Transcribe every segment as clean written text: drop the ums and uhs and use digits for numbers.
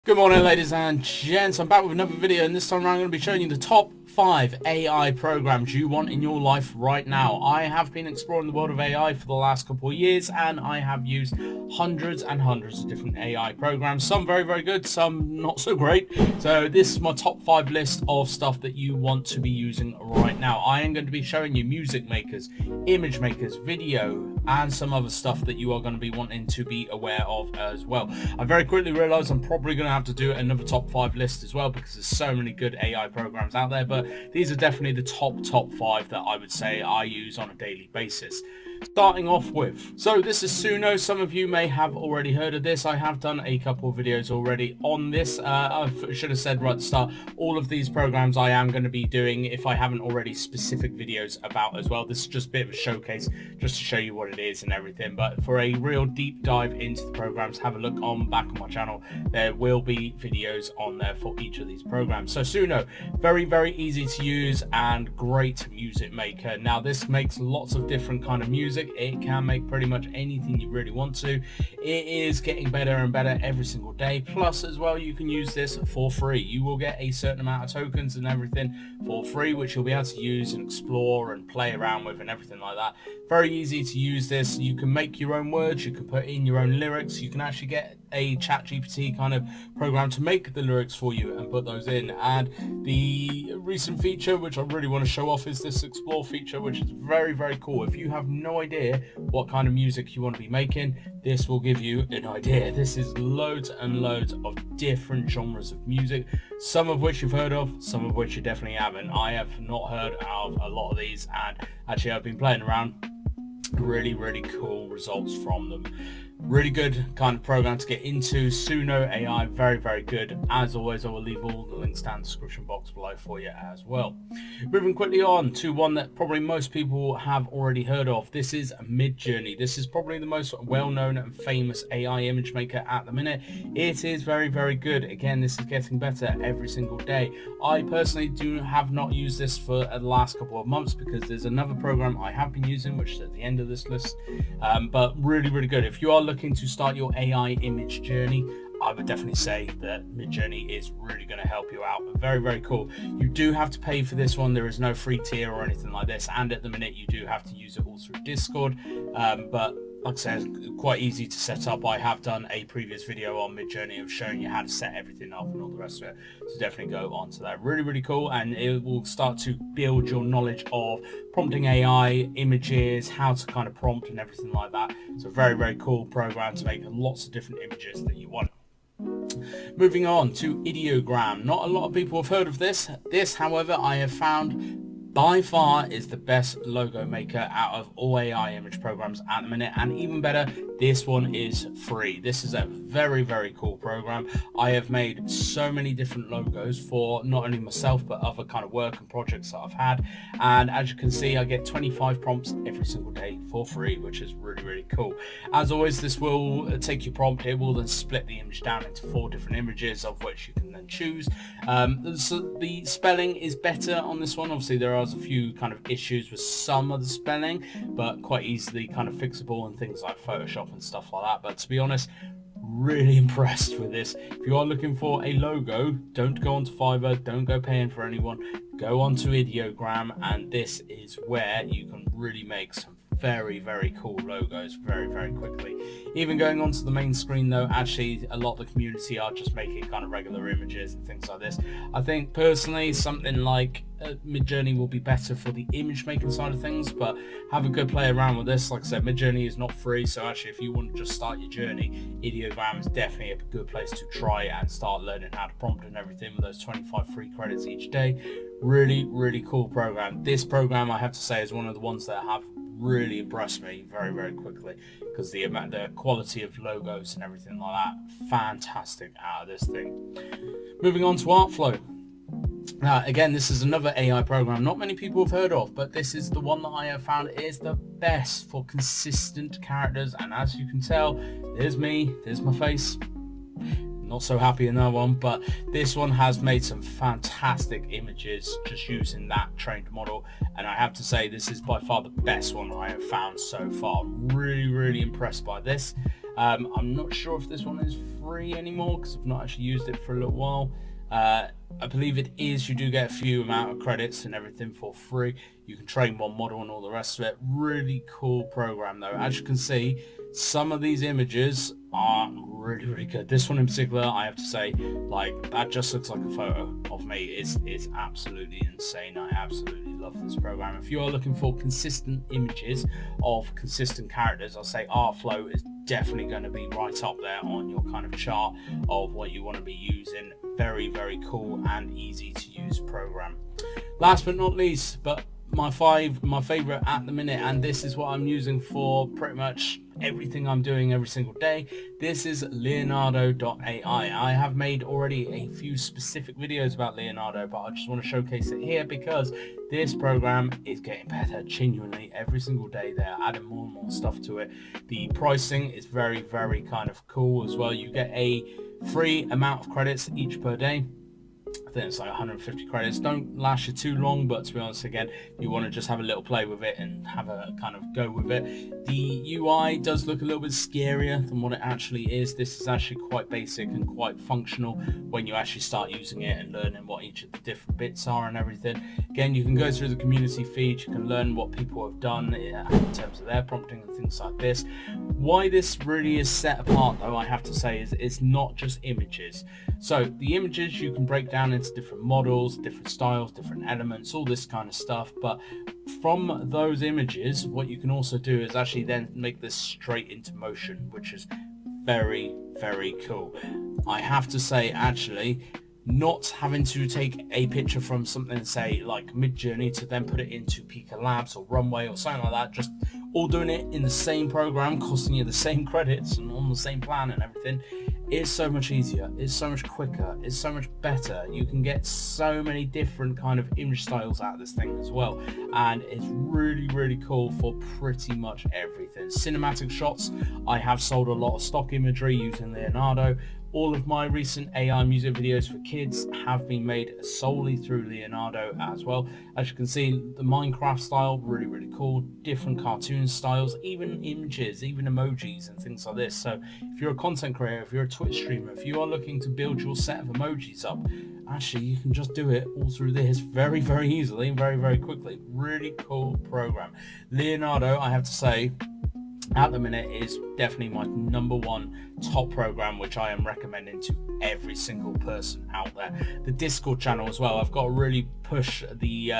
Good morning, ladies and gents. I'm back with another video, and this time around I'm going to be showing you the top 5 AI programs you want in your life right now. I have been exploring the world of AI for the last couple of years, and I have used hundreds and hundreds of different AI programs. Some very, very good, some not so great. So this is my top 5 list of stuff that you want to be using right now. I am going to be showing you music makers, image makers, video, and some other stuff that you are going to be wanting to be aware of as well. I very quickly realized I'm probably going to have to do another top 5 list as well, because there's so many good AI programs out there, but these are definitely the top 5 that I would say I use on a daily basis. Starting off with, so this is Sunno. Some of you may have already heard of this. I have done a couple of videos already on this. I should have said right at the start, all of these programs I am going to be doing, if I haven't already, specific videos about as well. This is just a bit of a showcase just to show you what it is and everything, but for a real deep dive into the programs, have a look on back on my channel. There will be videos on there for each of these programs. So Sunno, very, very easy to use and great music maker. Now this makes lots of different kind of music. It can make pretty much anything you really want to. It is getting better and better every single day. Plus as well, you can use this for free. You will get a certain amount of tokens and everything for free, which you'll be able to use and explore and play around with and everything like that. Very easy to use this. You can make your own words, you can put in your own lyrics, you can actually get a ChatGPT kind of program to make the lyrics for you and put those in. And the recent feature which I really want to show off is this explore feature, which is very, very cool. If you have no idea what kind of music you want to be making, this will give you an idea. This is loads and loads of different genres of music, some of which you've heard of, some of which you definitely haven't. I have not heard of a lot of these, and actually I've been playing around. Really, really cool results from them. Really good kind of program to get into. Sunno AI, very, very good. As always, I will leave all the links down in the description box below for you as well. Moving quickly on to one that probably most people have already heard of. This is Midjourney. This is probably the most well-known and famous AI image maker at the minute. It is very, very good. Again, this is getting better every single day. I personally have not used this for the last couple of months, because there's another program I have been using, which is at the end of this list, but really, really good. If you are looking to start your AI image journey, I would definitely say that Midjourney is really going to help you out. Very, very cool. You do have to pay for this one. There is no free tier or anything like this, and at the minute you do have to use it all through Discord, but like I said, quite easy to set up. I have done a previous video on Midjourney of showing you how to set everything up and all the rest of it, so definitely go on to that. Really, really cool, and it will start to build your knowledge of prompting AI, images, how to kind of prompt and everything like that. It's a very, very cool program to make lots of different images that you want. Moving on to Idiogram. Not a lot of people have heard of this. This, however, I have found by far is the best logo maker out of all AI image programs at the minute, and even better, this one is free. This is a very, very cool program. I have made so many different logos for not only myself but other kind of work and projects that I've had, and as you can see, I get 25 prompts every single day for free, which is really, really cool. As always, this will take your prompt, it will then split the image down into 4 different images, of which you can then choose. So the spelling is better on this one. Obviously there are a few kind of issues with some of the spelling, but quite easily kind of fixable and things like Photoshop and stuff like that. But to be honest, really impressed with this. If you are looking for a logo, don't go onto Fiverr, don't go paying for anyone, go onto Idiogram, and this is where you can really make some very, very cool logos very, very quickly. Even going onto the main screen though, actually a lot of the community are just making kind of regular images and things like this. I think personally something like Midjourney will be better for the image making side of things, but have a good play around with this. Like I said, Midjourney is not free, so actually if you want to just start your journey, Idiogram is definitely a good place to try and start learning how to prompt and everything with those 25 free credits each day. Really, really cool program. This program, I have to say, is one of the ones that have really impressed me very, very quickly, because the quality of logos and everything like that, fantastic out of this thing. Moving on to Artflow. Again, this is another AI program not many people have heard of, but this is the one that I have found is the best for consistent characters. And as you can tell, there's me, there's my face. Not so happy in that one, but this one has made some fantastic images just using that trained model, and I have to say this is by far the best one I have found so far. Really, really impressed by this. I'm not sure if this one is free anymore because I've not actually used it for a little while. I believe it is. You do get a few amount of credits and everything for free. You can train one model and all the rest of it. Really cool program though. As you can see, some of these images are really good. This one in particular, I have to say, like, that just looks like a photo of me. It's absolutely insane. I absolutely love this program. If you are looking for consistent images of consistent characters, I'll say Artflow is definitely going to be right up there on your kind of chart of what you want to be using. Very cool and easy to use program. Last but not least, but my favorite at the minute, and this is what I'm using for pretty much everything I'm doing every single day. This is Leonardo.ai. I have made already a few specific videos about Leonardo, but I just want to showcase it here because this program is getting better genuinely every single day. They're adding more and more stuff to it. The pricing is very kind of cool as well. You get a free amount of credits each per day. I think it's like 150 credits. Don't last you too long, but to be honest, again, you want to just have a little play with it and have a kind of go with it. The UI does look a little bit scarier than what it actually is. This is actually quite basic and quite functional when you actually start using it and learning what each of the different bits are and everything. Again, you can go through the community feed, you can learn what people have done in terms of their prompting and things like this. Why this really is set apart though, I have to say, is it's not just images. So the images you can break down into different models, different styles, different elements, all this kind of stuff, but from those images what you can also do is actually then make this straight into motion, which is very cool. I have to say, actually, not having to take a picture from something, say like Mid-Journey, to then put it into Pika Labs or Runway or something like that, just all doing it in the same program, costing you the same credits and on the same plan and everything, is so much easier, it's so much quicker, it's so much better. You can get so many different kind of image styles out of this thing as well, and it's really cool for pretty much everything. Cinematic shots, I have sold a lot of stock imagery using Leonardo. All of my recent AI music videos for kids have been made solely through Leonardo as well. As you can see, the Minecraft style, really cool. Different cartoon styles, even images, even emojis and things like this. So if you're a content creator, if you're a Twitch streamer, if you are looking to build your set of emojis up, actually you can just do it all through this very easily and very quickly. Really cool program. Leonardo, I have to say, at the minute is definitely my #1 top program, which I am recommending to every single person out there. The Discord channel as well, I've got to really push the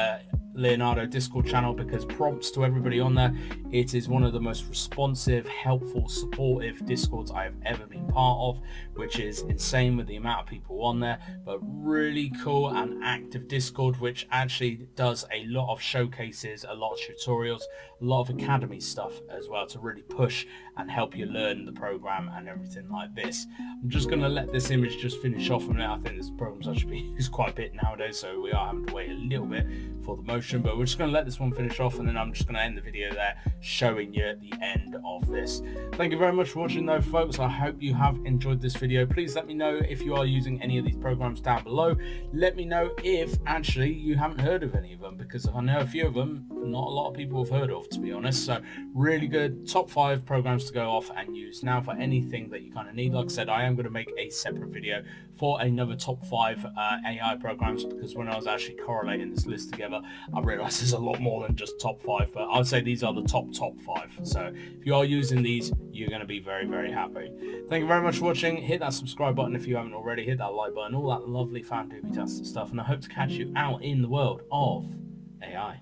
Leonardo Discord channel because prompts to everybody on there. It is one of the most responsive, helpful, supportive Discords I have ever been part of, which is insane with the amount of people on there, but really cool and active Discord, which actually does a lot of showcases, a lot of tutorials, a lot of academy stuff as well to really push and help you learn the program and everything like this. I'm just going to let this image just finish off a minute. I think this program's actually being used quite a bit nowadays, so we are having to wait a little bit for the motion, but we're just going to let this one finish off, and then I'm just going to end the video there showing you the end of this. Thank you very much for watching though, folks. I hope you have enjoyed this video. Please let me know if you are using any of these programs down below. Let me know if actually you haven't heard of any of them, because I know a few of them not a lot of people have heard of, to be honest. So really good top 5 programs to go off and use. Now for anything that you kind of need, like I said, I am going to make a separate video for another top 5 AI programs, because when I was actually correlating this list together, I realized there's a lot more than just top 5, but I'd say these are the top 5. So if you are using these, you're going to be very happy. Thank you very much for watching. Hit that subscribe button if you haven't already, hit that like button, all that lovely fan doobie-tastic stuff, and I hope to catch you out in the world of AI.